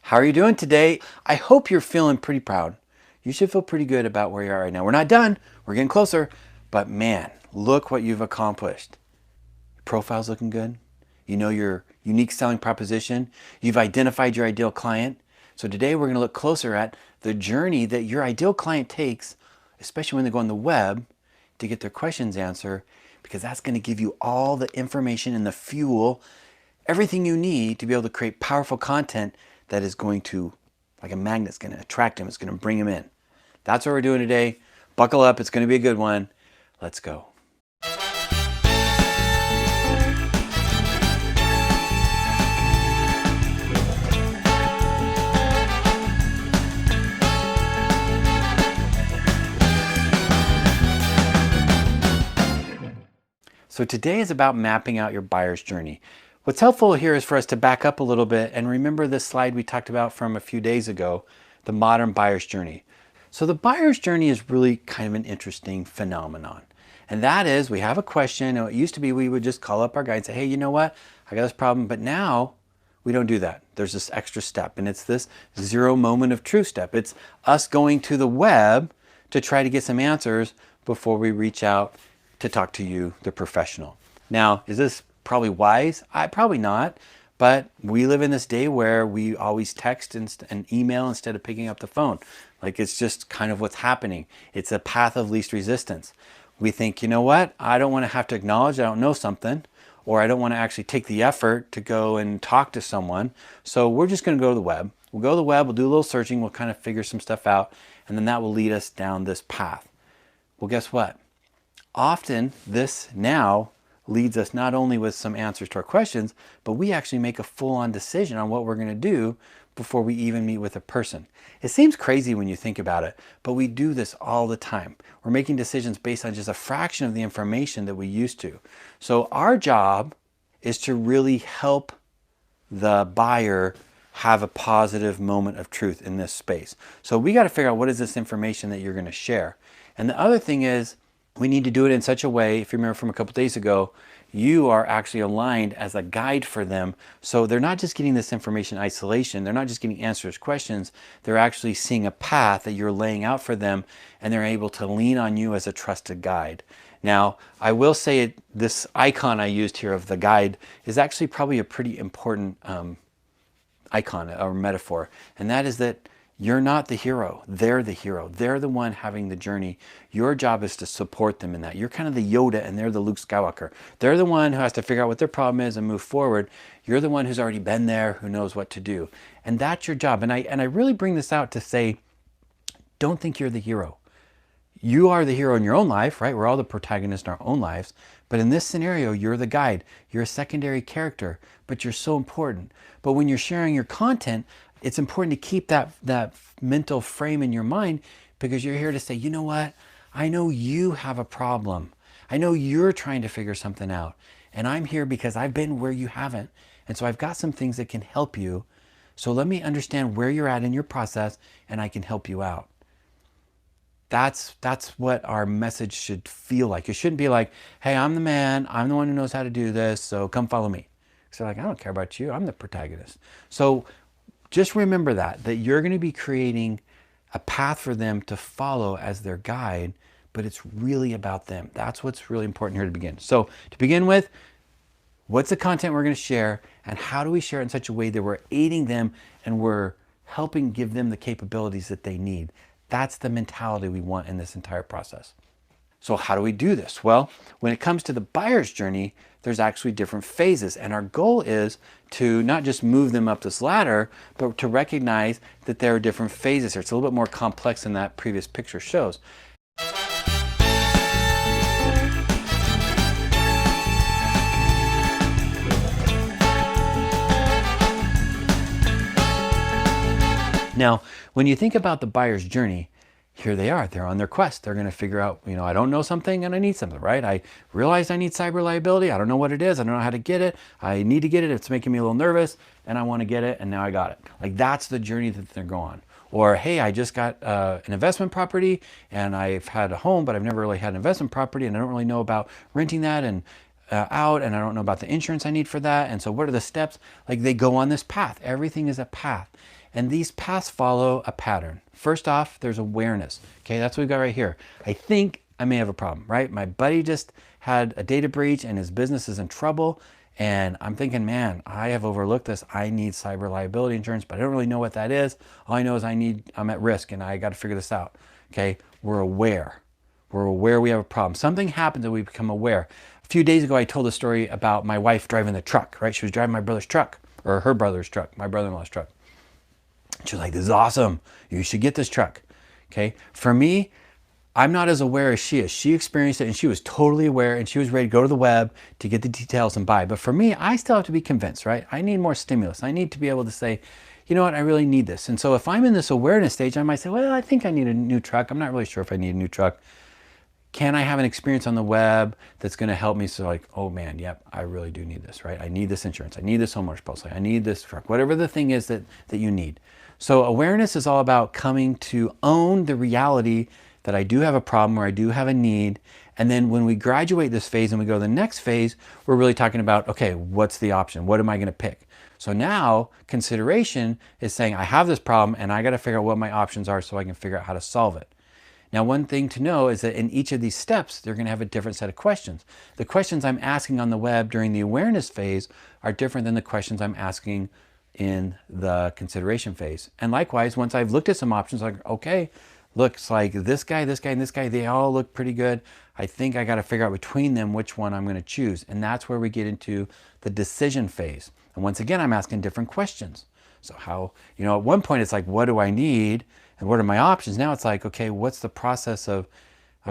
How are you doing today? I hope you're feeling pretty proud. You should feel pretty good about where you are right now. We're not done. We're getting closer. But man, look what you've accomplished. Your profile's looking good. You know your unique selling proposition. You've identified your ideal client. So today we're going to look closer at the journey that your ideal client takes, especially when they go on the web, to get their questions answered, because that's going to give you all the information and the fuel, everything you need to be able to create powerful content that is going to, like a magnet, it's going to attract them. It's going to bring them in. That's what we're doing today. Buckle up. It's going to be a good one. Let's go. So today is about mapping out your buyer's journey. What's helpful here is for us to back up a little bit and remember this slide we talked about from a few days ago, the modern buyer's journey. So the buyer's journey is really kind of an interesting phenomenon. And that is, we have a question. It used to be we would just call up our guy and say, hey, you know what? I got this problem. But now we don't do that. There's this extra step, and it's this zero moment of truth step. It's us going to the web to try to get some answers before we reach out to talk to you, the professional. Now, is this probably wise? Probably not, but we live in this day where we always text and email instead of picking up the phone. Like, it's just kind of what's happening. It's a path of least resistance. We think, you know what? I don't want to have to acknowledge I don't know something, or I don't want to actually take the effort to go and talk to someone. So we're just going to go to the web. We'll go to the web, we'll do a little searching, we'll kind of figure some stuff out, and then that will lead us down this path. Well, guess what? Often this now leads us not only with some answers to our questions, but we actually make a full-on decision on what we're going to do before we even meet with a person. It seems crazy when you think about it, but we do this all the time. We're making decisions based on just a fraction of the information that we used to. So our job is to really help the buyer have a positive moment of truth in this space. So we got to figure out what is this information that you're going to share. And the other thing is, we need to do it in such a way, if you remember from a couple days ago, you are actually aligned as a guide for them. So they're not just getting this information in isolation. They're not just getting answers to questions. They're actually seeing a path that you're laying out for them, and they're able to lean on you as a trusted guide. Now, I will say this icon I used here of the guide is actually probably a pretty important icon or metaphor. And that is that you're not the hero. They're the hero. They're the one having the journey. Your job is to support them in that. You're kind of the Yoda and they're the Luke Skywalker. They're the one who has to figure out what their problem is and move forward. You're the one who's already been there, who knows what to do. And that's your job. And I really bring this out to say, don't think you're the hero. You are the hero in your own life, right? We're all the protagonists in our own lives. But in this scenario, you're the guide. You're a secondary character, but you're so important. But when you're sharing your content, it's important to keep that mental frame in your mind, because you're here to say, you know what? I know you have a problem. I know you're trying to figure something out. And I'm here because I've been where you haven't. And so I've got some things that can help you. So let me understand where you're at in your process, and I can help you out. That's what our message should feel like. It shouldn't be like, hey, I'm the man. I'm the one who knows how to do this. So come follow me. So like, I don't care about you. I'm the protagonist. So just remember that you're going to be creating a path for them to follow as their guide, but it's really about them. That's what's really important here to begin. So to begin with, what's the content we're going to share, and how do we share it in such a way that we're aiding them and we're helping give them the capabilities that they need? That's the mentality we want in this entire process. So how do we do this? Well, when it comes to the buyer's journey, there's actually different phases. And our goal is to not just move them up this ladder, but to recognize that there are different phases here. It's a little bit more complex than that previous picture shows. Now, when you think about the buyer's journey, here they are. They're on their quest. They're going to figure out, I don't know something and I need something, right? I realized I need cyber liability. I don't know what it is. I don't know how to get it. I need to get it. It's making me a little nervous and I want to get it. And now I got it. Like, that's the journey that they're going on. Or, hey, I just got an investment property and I've had a home, but I've never really had an investment property and I don't really know about renting that. And out and I don't know about the insurance I need for that. And so what are the steps? Like they go on this path. Everything is a path. And these paths follow a pattern. First off, there's awareness. Okay, that's what we've got right here. I think I may have a problem, right? My buddy just had a data breach and his business is in trouble. And I'm thinking, man, I have overlooked this. I need cyber liability insurance, but I don't really know what that is. All I know is I'm at risk and I got to figure this out. Okay, we're aware. We're aware we have a problem. Something happens and we become aware. A few days ago, I told a story about my wife driving the truck, right? She was driving my brother's truck, or her brother's truck, my brother-in-law's truck. She was like, this is awesome. You should get this truck. Okay, for me, I'm not as aware as she is. She experienced it and she was totally aware and she was ready to go to the web to get the details and buy. But for me, I still have to be convinced, right? I need more stimulus. I need to be able to say, you know what, I really need this. And so if I'm in this awareness stage, I might say, well, I think I need a new truck. I'm not really sure if I need a new truck. Can I have an experience on the web that's going to help me? So like, oh man, yep, I really do need this, right? I need this insurance. I need this homeowner's policy. I need this truck, whatever the thing is that you need. So awareness is all about coming to own the reality that I do have a problem or I do have a need. And then when we graduate this phase and we go to the next phase, we're really talking about, okay, what's the option? What am I going to pick? So now consideration is saying I have this problem and I got to figure out what my options are so I can figure out how to solve it. Now, one thing to know is that in each of these steps, they're going to have a different set of questions. The questions I'm asking on the web during the awareness phase are different than the questions I'm asking in the consideration phase. And likewise, once I've looked at some options, like, okay, looks like this guy, and this guy, they all look pretty good. I think I got to figure out between them which one I'm going to choose. And that's where we get into the decision phase. And once again, I'm asking different questions. So how, at one point it's like, what do I need? And what are my options? Now it's like, okay, what's the process of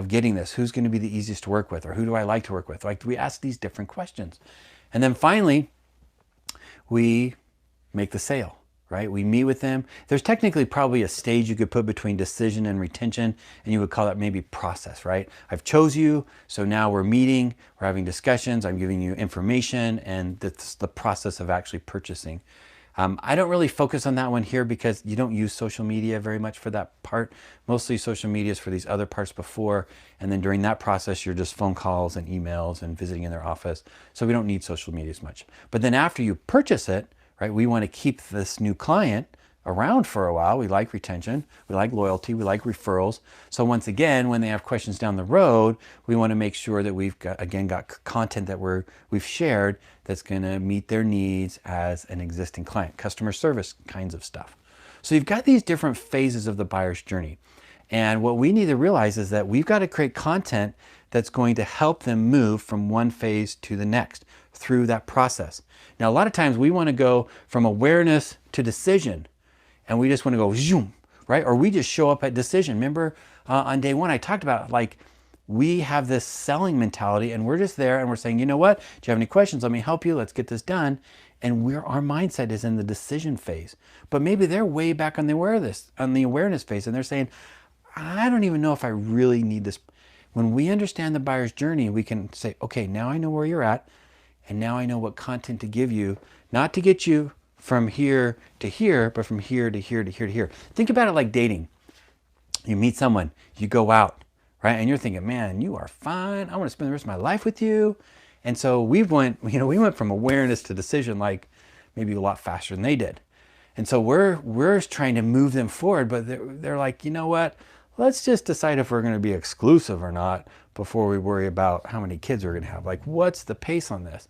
getting this? Who's going to be the easiest to work with? Or who do I like to work with? Like, we ask these different questions. And then finally, we make the sale, right? We meet with them. There's technically probably a stage you could put between decision and retention, and you would call that maybe process, right? I've chose you, so now we're meeting, we're having discussions, I'm giving you information, and that's the process of actually purchasing. I don't really focus on that one here because you don't use social media very much for that part. Mostly social media is for these other parts before, and then during that process, you're just phone calls and emails and visiting in their office. So we don't need social media as much. But then after you purchase it, right, we want to keep this new client around for a while. We like retention, we like loyalty, we like referrals. So once again, when they have questions down the road, we want to make sure that we've got content that we've shared that's going to meet their needs as an existing client, customer service kinds of stuff. So you've got these different phases of the buyer's journey. And what we need to realize is that we've got to create content that's going to help them move from one phase to the next through that process. Now, a lot of times we want to go from awareness to decision, and we just want to go zoom, right? Or we just show up at decision. Remember on day one, I talked about like we have this selling mentality and we're just there and we're saying, you know what? Do you have any questions? Let me help you. Let's get this done. And our mindset is in the decision phase. But maybe they're way back on the awareness phase, and they're saying, I don't even know if I really need this. When we understand the buyer's journey, we can say, okay, now I know where you're at, and now I know what content to give you, not to get you from here to here, but from here to here to here to here. Think about it like dating. You meet someone, you go out, right? And you're thinking, man, you are fine. I want to spend the rest of my life with you. And so we went from awareness to decision, like maybe a lot faster than they did. And so we're trying to move them forward, but they're like, you know what? Let's just decide if we're going to be exclusive or not before we worry about how many kids we're going to have. Like, what's the pace on this?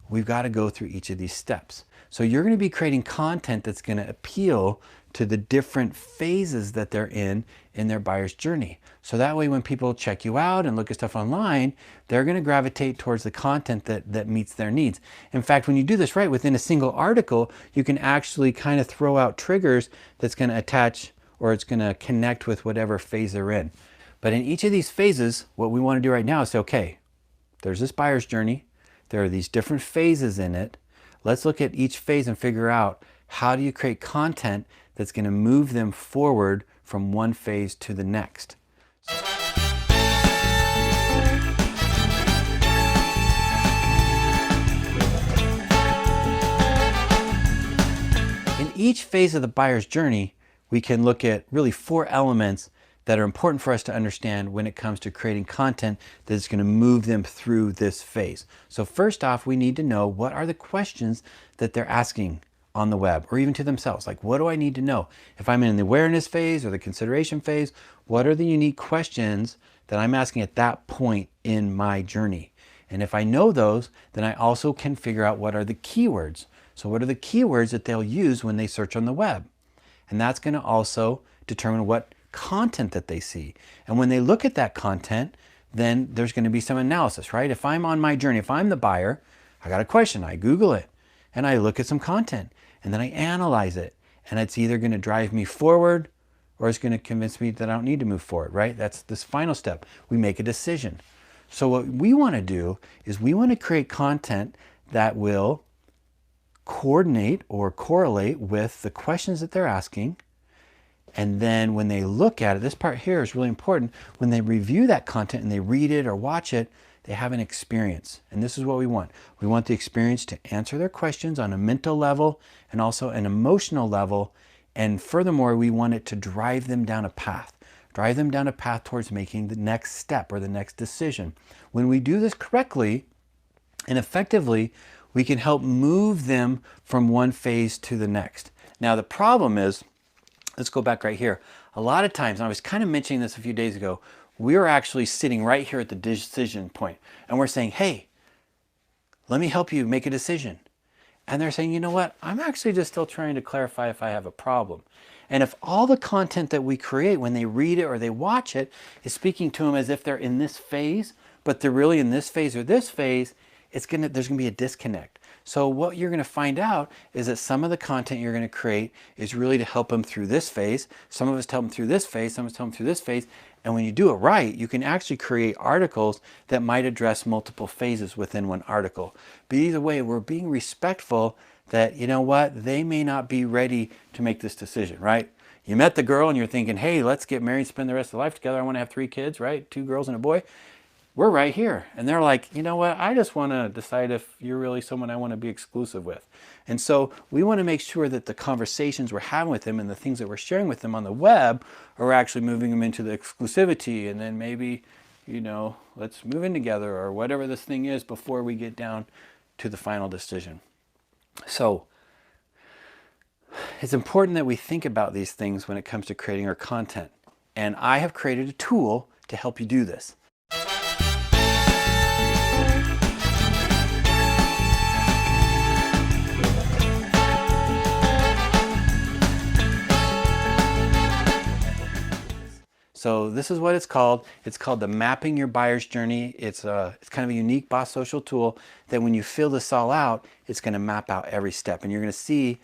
We've got to go through each of these steps. So you're going to be creating content that's going to appeal to the different phases that they're in their buyer's journey. So that way, when people check you out and look at stuff online, they're going to gravitate towards the content that meets their needs. In fact, when you do this right within a single article, you can actually kind of throw out triggers that's going to attach, or it's going to connect with whatever phase they're in. But in each of these phases, what we want to do right now is say, okay, there's this buyer's journey. There are these different phases in it. Let's look at each phase and figure out how do you create content that's going to move them forward from one phase to the next. In each phase of the buyer's journey, we can look at really 4 elements that are important for us to understand when it comes to creating content that's going to move them through this phase. So first off, we need to know what are the questions that they're asking on the web, or even to themselves. Like, what do I need to know? If I'm in the awareness phase or the consideration phase, what are the unique questions that I'm asking at that point in my journey? And if I know those, then I also can figure out what are the keywords. So what are the keywords that they'll use when they search on the web? And that's going to also determine what content that they see. And when they look at that content, then there's going to be some analysis, right? If I'm on my journey, if I'm the buyer, I got a question, I Google it, and I look at some content, and then I analyze it. And it's either going to drive me forward or it's going to convince me that I don't need to move forward, right? That's this final step. We make a decision. So what we want to do is we want to create content that will coordinate or correlate with the questions that they're asking. And then when they look at it, this part here is really important. When they review that content and they read it or watch it, they have an experience. And this is what we want. We want the experience to answer their questions on a mental level and also an emotional level. And furthermore, we want it to drive them down a path towards making the next step or the next decision. When we do this correctly and effectively, we can help move them from one phase to the next. Now, the problem is, let's go back right here. A lot of times, and I was kind of mentioning this a few days ago, we're actually sitting right here at the decision point and we're saying, hey, let me help you make a decision. And they're saying, you know what? I'm actually just still trying to clarify if I have a problem. And if all the content that we create when they read it or they watch it is speaking to them as if they're in this phase, but they're really in this phase or this phase, there's going to be a disconnect. So what you're going to find out is that some of the content you're going to create is really to help them through this phase. Some of it's to help them through this phase, some of it's to help them through this phase. And when you do it right, you can actually create articles that might address multiple phases within one article. But either way, we're being respectful that, you know what, they may not be ready to make this decision, right? You met the girl and you're thinking, hey, let's get married, spend the rest of the life together. I want to have 3 kids, right? 2 girls and a boy. We're right here. And they're like, you know what? I just want to decide if you're really someone I want to be exclusive with. And so we want to make sure that the conversations we're having with them and the things that we're sharing with them on the web are actually moving them into the exclusivity. And then maybe, you know, let's move in together or whatever this thing is before we get down to the final decision. So it's important that we think about these things when it comes to creating our content. And I have created a tool to help you do this. So this is what it's called. It's called the Mapping Your Buyer's Journey. It's kind of a unique Boss Social tool that when you fill this all out, it's going to map out every step. And you're going to see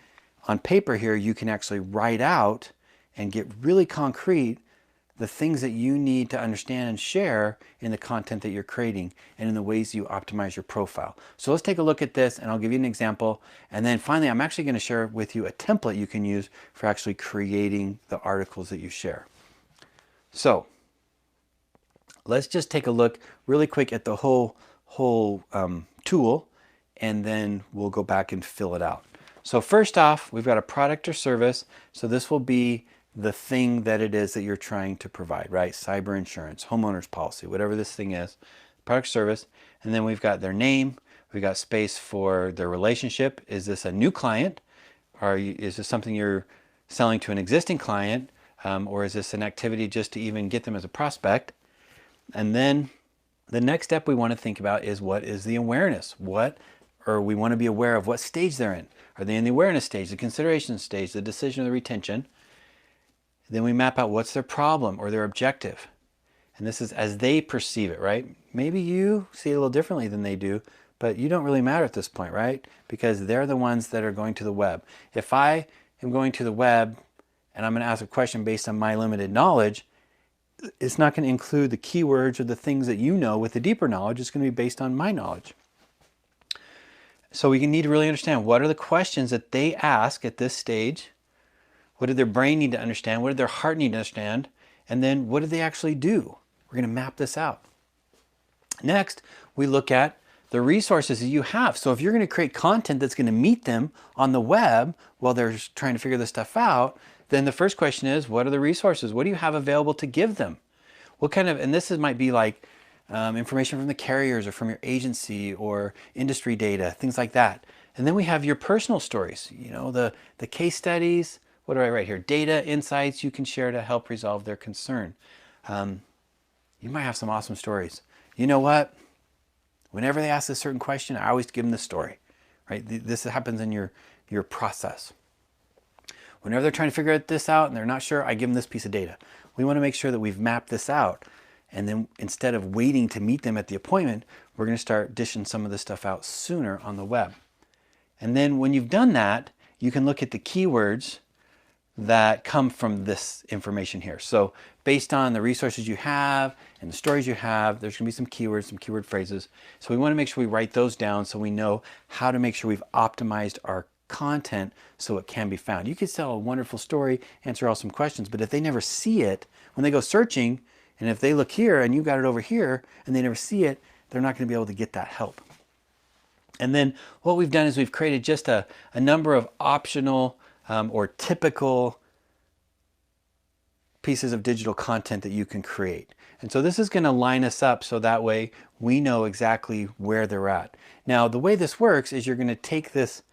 on paper here, you can actually write out and get really concrete the things that you need to understand and share in the content that you're creating and in the ways you optimize your profile. So let's take a look at this and I'll give you an example. And then finally, I'm actually going to share with you a template you can use for actually creating the articles that you share. So let's just take a look really quick at the whole tool, and then we'll go back and fill it out. So first off, we've got a product or service. So this will be the thing that it is that you're trying to provide, right? Cyber insurance, homeowner's policy, whatever this thing is, product service. And then we've got their name. We've got space for their relationship. Is this a new client? Is this something you're selling to an existing client? Or is this an activity just to even get them as a prospect? And then the next step we want to think about is, what is the awareness? We want to be aware of what stage they're in. Are they in the awareness stage, the consideration stage, the decision or the retention? Then we map out what's their problem or their objective. And this is as they perceive it, right? Maybe you see it a little differently than they do, but you don't really matter at this point, right? Because they're the ones that are going to the web. If I am going to the web and I'm going to ask a question based on my limited knowledge, it's not going to include the keywords or the things that you know with the deeper knowledge. It's going to be based on my knowledge. So we need to really understand, what are the questions that they ask at this stage? What did their brain need to understand? What did their heart need to understand? And then what did they actually do? We're going to map this out. Next, we look at the resources that you have. So if you're going to create content that's going to meet them on the web while they're trying to figure this stuff out, then the first question is, what are the resources? What do you have available to give them? What kind of, and this might be like information from the carriers or from your agency or industry data, things like that. And then we have your personal stories, you know, the case studies. What do I write here? Data, insights you can share to help resolve their concern. You might have some awesome stories. You know what? Whenever they ask a certain question, I always give them the story, right? This happens in your process. Whenever they're trying to figure this out and they're not sure, I give them this piece of data. We want to make sure that we've mapped this out. And then instead of waiting to meet them at the appointment, we're going to start dishing some of this stuff out sooner on the web. And then when you've done that, you can look at the keywords that come from this information here. So based on the resources you have and the stories you have, there's going to be some keywords, some keyword phrases. So we want to make sure we write those down so we know how to make sure we've optimized our content so it can be found. You could tell a wonderful story, answer all some questions, but if they never see it, when they go searching, and if they look here and you got it over here and they never see it, they're not going to be able to get that help. And then what we've done is we've created just a number of optional or typical pieces of digital content that you can create. And so this is going to line us up so that way we know exactly where they're at. Now, the way this works is you're going to take this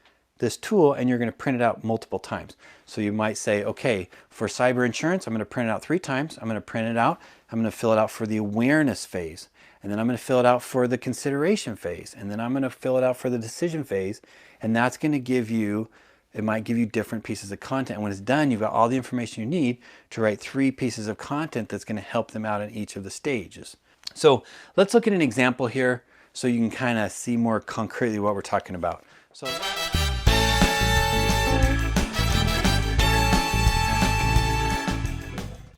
tool and you're going to print it out multiple times. So you might say, okay, for cyber insurance, I'm going to print it out 3 times. I'm going to print it out. I'm going to fill it out for the awareness phase. And then I'm going to fill it out for the consideration phase. And then I'm going to fill it out for the decision phase. And that's going to give you, it might give you different pieces of content. And when it's done, you've got all the information you need to write 3 pieces of content that's going to help them out in each of the stages. So let's look at an example here so you can kind of see more concretely what we're talking about. So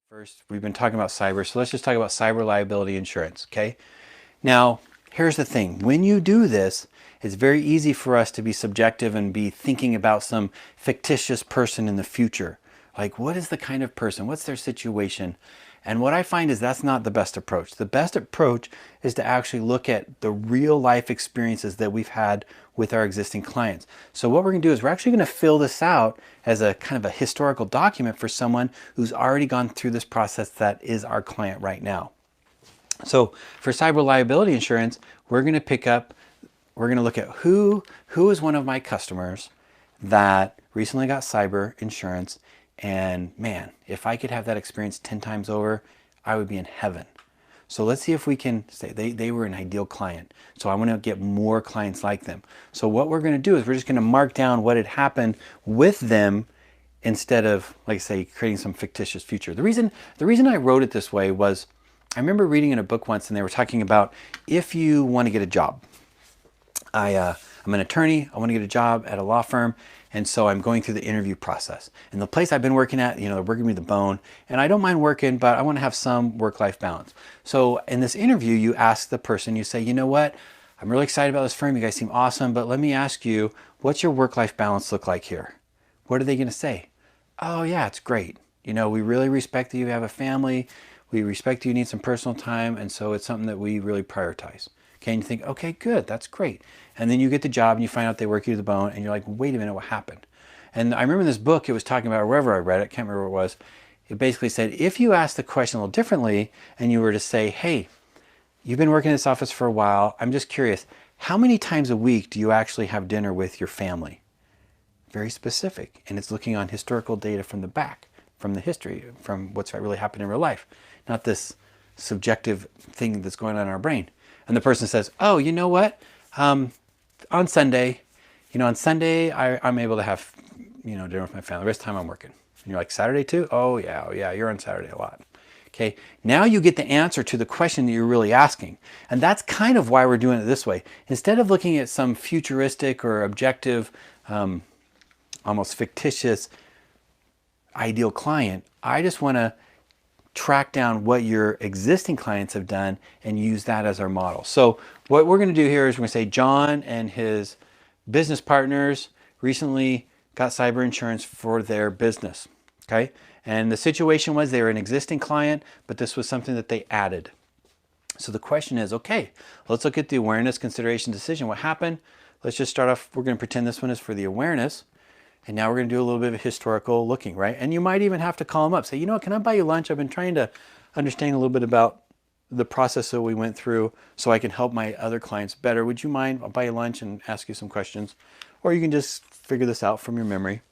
first, we've been talking about cyber, so let's just talk about cyber liability insurance, okay? Now, here's the thing. When you do this, it's very easy for us to be subjective and be thinking about some fictitious person in the future. Like, what is the kind of person? What's their situation? And what I find is that's not the best approach. The best approach is to actually look at the real life experiences that we've had with our existing clients. So what we're going to do is we're actually going to fill this out as a kind of a historical document for someone who's already gone through this process that is our client right now. So for cyber liability insurance, we're going to look at who is one of my customers that recently got cyber insurance. And man, if I could have that experience 10 times over, I would be in heaven. So let's see if we can say they were an ideal client. So I want to get more clients like them. So what we're going to do is we're just going to mark down what had happened with them instead of, like I say, creating some fictitious future. The reason I wrote it this way was I remember reading in a book once and they were talking about if you want to get a job. I'm an attorney. I want to get a job at a law firm. And so I'm going through the interview process. And the place I've been working at, you know, they're working me the bone. And I don't mind working, but I want to have some work-life balance. So in this interview, you ask the person, you say, you know what? I'm really excited about this firm. You guys seem awesome. But let me ask you, what's your work-life balance look like here? What are they going to say? Oh, yeah, it's great. You know, we really respect that you have a family. We respect you need some personal time. And so it's something that we really prioritize. Okay, and you think, okay, good, that's great. And then you get the job and you find out they work you to the bone and you're like, wait a minute, what happened? And I remember in this book, it was talking about, wherever I read it, can't remember what it was, it basically said, if you asked the question a little differently and you were to say, hey, you've been working in this office for a while, I'm just curious, how many times a week do you actually have dinner with your family? Very specific. And it's looking on historical data from the back, from the history, from what's really happened in real life, not this subjective thing that's going on in our brain. And the person says, oh, you know what? On Sunday, I'm able to have, dinner with my family. The rest of the time I'm working. And you're like, Saturday too? Oh, yeah, you're on Saturday a lot. Okay, now you get the answer to the question that you're really asking. And that's kind of why we're doing it this way. Instead of looking at some futuristic or objective, almost fictitious ideal client, I just want to track down what your existing clients have done and use that as our model. So what we're going to do here is we're going to say John and his business partners recently got cyber insurance for their business. Okay. And the situation was they were an existing client, but this was something that they added. So the question is, okay, let's look at the awareness, consideration, decision. What happened? Let's just start off. We're going to pretend this one is for the awareness. And now we're going to do a little bit of historical looking, right? And you might even have to call them up. Say, you know what, can I buy you lunch? I've been trying to understand a little bit about the process that we went through so I can help my other clients better. Would you mind? I'll buy you lunch and ask you some questions. Or you can just figure this out from your memory.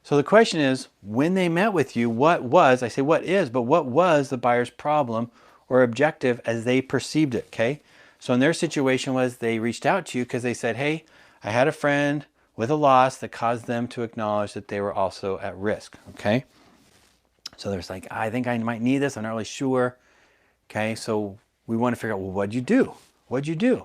So the question is, when they met with you, what was, I say what is, but what was the buyer's problem or objective as they perceived it, okay? So in their situation was they reached out to you because they said, hey, I had a friend with a loss that caused them to acknowledge that they were also at risk, okay? So there's like, I think I might need this, I'm not really sure, okay? So we want to figure out, well, what'd you do? What'd you do?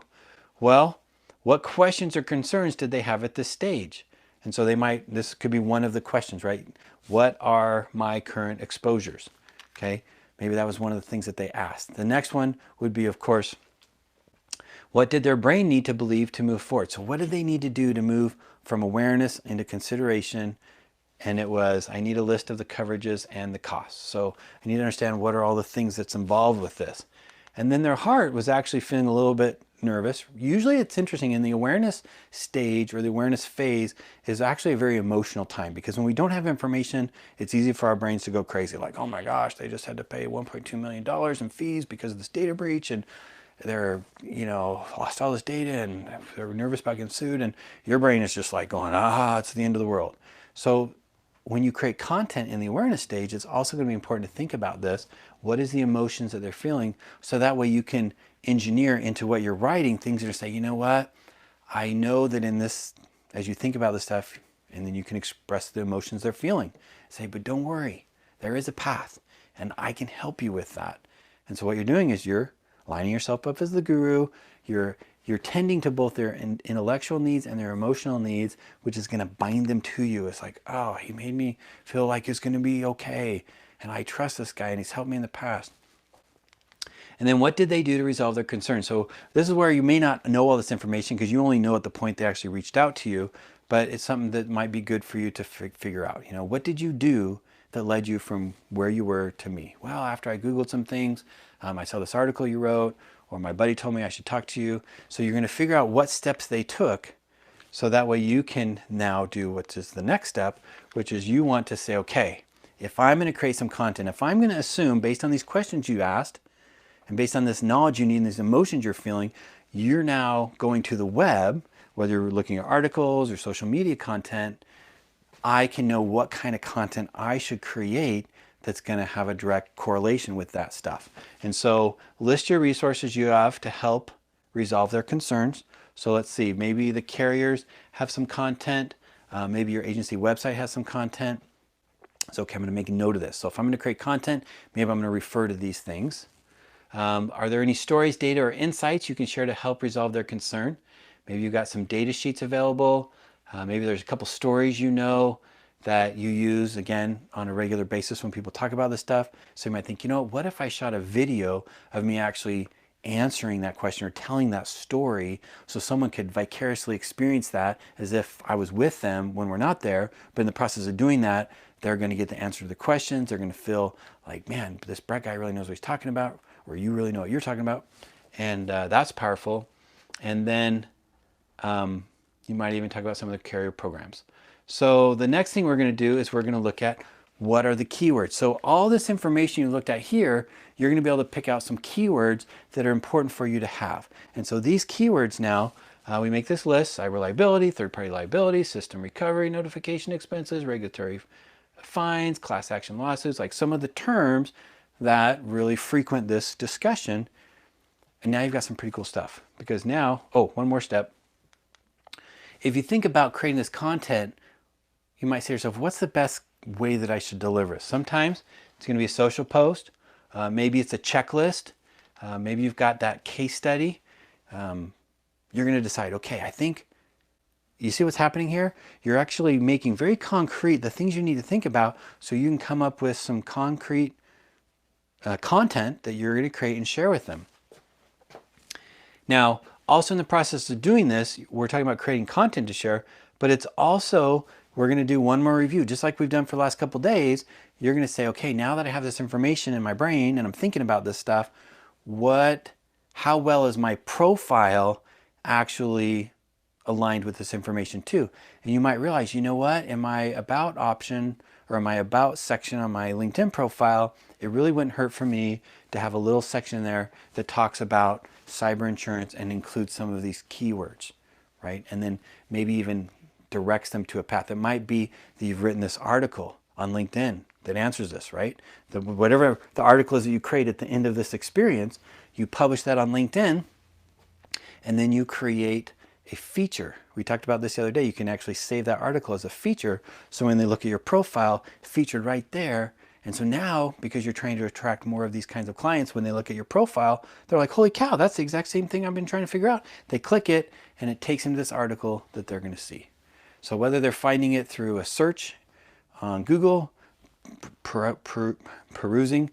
Well, what questions or concerns did they have at this stage? And so they might, this could be one of the questions, right? What are my current exposures? Okay, maybe that was one of the things that they asked. The next one would be, of course, what did their brain need to believe to move forward? So what did they need to do to move from awareness into consideration? And it was, I need a list of the coverages and the costs. So I need to understand what are all the things that's involved with this. And then their heart was actually feeling a little bit nervous. Usually it's interesting in the awareness stage or the awareness phase is actually a very emotional time because when we don't have information, it's easy for our brains to go crazy. Like, oh my gosh, they just had to pay $1.2 million in fees because of this data breach and they're, lost all this data and they're nervous about getting sued. And your brain is just like going, it's the end of the world. So when you create content in the awareness stage, it's also going to be important to think about this. What is the emotions that they're feeling? So that way you can engineer into what you're writing things that are say, you know what? I know that in this, as you think about this stuff, and then you can express the emotions they're feeling. Say, but don't worry, there is a path and I can help you with that. And so what you're doing is you're lining yourself up as the guru. You're tending to both their intellectual needs and their emotional needs, which is going to bind them to you. It's like, oh, he made me feel like it's going to be okay. And I trust this guy and he's helped me in the past. And then what did they do to resolve their concerns? So this is where you may not know all this information because you only know at the point they actually reached out to you, but it's something that might be good for you to figure out. What did you do that led you from where you were to me? Well, after I Googled some things, I saw this article you wrote, or my buddy told me I should talk to you. So you're going to figure out what steps they took so that way you can now do what is the next step, which is you want to say, okay, if I'm going to create some content, if I'm going to assume based on these questions you asked and based on this knowledge you need and these emotions you're feeling, you're now going to the web, whether you're looking at articles or social media content, I can know what kind of content I should create that's going to have a direct correlation with that stuff. And so list your resources you have to help resolve their concerns. So let's see, maybe the carriers have some content, maybe your agency website has some content. So okay, I'm going to make a note of this. So if I'm going to create content, maybe I'm going to refer to these things. Are there any stories, data, or insights you can share to help resolve their concern? Maybe you've got some data sheets available. Maybe there's a couple stories that you use again on a regular basis when people talk about this stuff. So you might think, what if I shot a video of me actually answering that question or telling that story so someone could vicariously experience that as if I was with them when we're not there. But in the process of doing that, they're going to get the answer to the questions. They're going to feel like, man, this Brett guy really knows what he's talking about, or you really know what you're talking about. And that's powerful. And then you might even talk about some of the carrier programs. So the next thing we're going to do is we're going to look at what are the keywords. So all this information you looked at here, you're going to be able to pick out some keywords that are important for you to have. And so these keywords now, we make this list: cyber liability, third-party liability, system recovery, notification expenses, regulatory fines, class action lawsuits, like some of the terms that really frequent this discussion. And now you've got some pretty cool stuff because now, one more step. If you think about creating this content, you might say to yourself, what's the best way that I should deliver it? Sometimes it's going to be a social post. Maybe it's a checklist. Maybe you've got that case study. You're going to decide, okay, I think, you see what's happening here? You're actually making very concrete the things you need to think about so you can come up with some concrete content that you're going to create and share with them. Now, also in the process of doing this, we're talking about creating content to share, but it's also, we're going to do one more review. Just like we've done for the last couple of days, you're going to say, okay, now that I have this information in my brain and I'm thinking about this stuff, what how well is my profile actually aligned with this information too? And you might realize, you know what, in my about option or in my about section on my LinkedIn profile, it really wouldn't hurt for me to have a little section there that talks about cyber insurance and includes some of these keywords, right? And then maybe even directs them to a path. It might be that you've written this article on LinkedIn that answers this, right? Whatever the article is that you create at the end of this experience, you publish that on LinkedIn, and then you create a feature. We talked about this the other day. You can actually save that article as a feature. So when they look at your profile, featured right there. And so now, because you're trying to attract more of these kinds of clients, when they look at your profile, they're like, holy cow, that's the exact same thing I've been trying to figure out. They click it and it takes them to this article that they're going to see. So whether they're finding it through a search on Google, browsing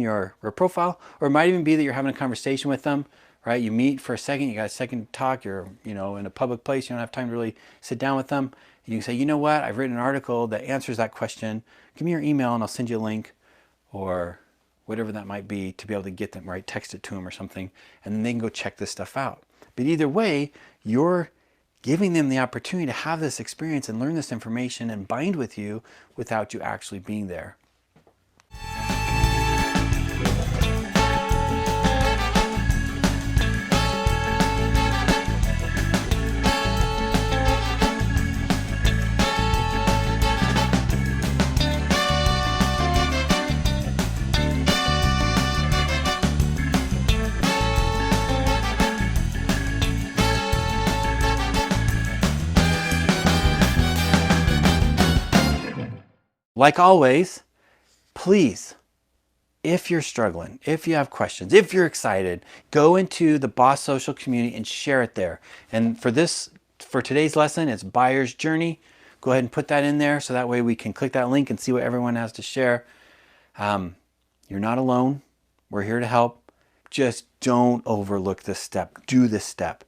your profile, or it might even be that you're having a conversation with them, right? You meet for a second, you got a second to talk, you're in a public place, you don't have time to really sit down with them. You can say, you know what, I've written an article that answers that question. Give me your email and I'll send you a link, or whatever that might be, to be able to get them, right? Text it to them or something, and then they can go check this stuff out. But either way, you're giving them the opportunity to have this experience and learn this information and bind with you without you actually being there. Like always, please, if you're struggling, if you have questions, if you're excited, go into the Boss Social community and share it there. And for today's lesson, it's Buyer's Journey. Go ahead and put that in there so that way we can click that link and see what everyone has to share. You're not alone. We're here to help. Just don't overlook this step. Do this step.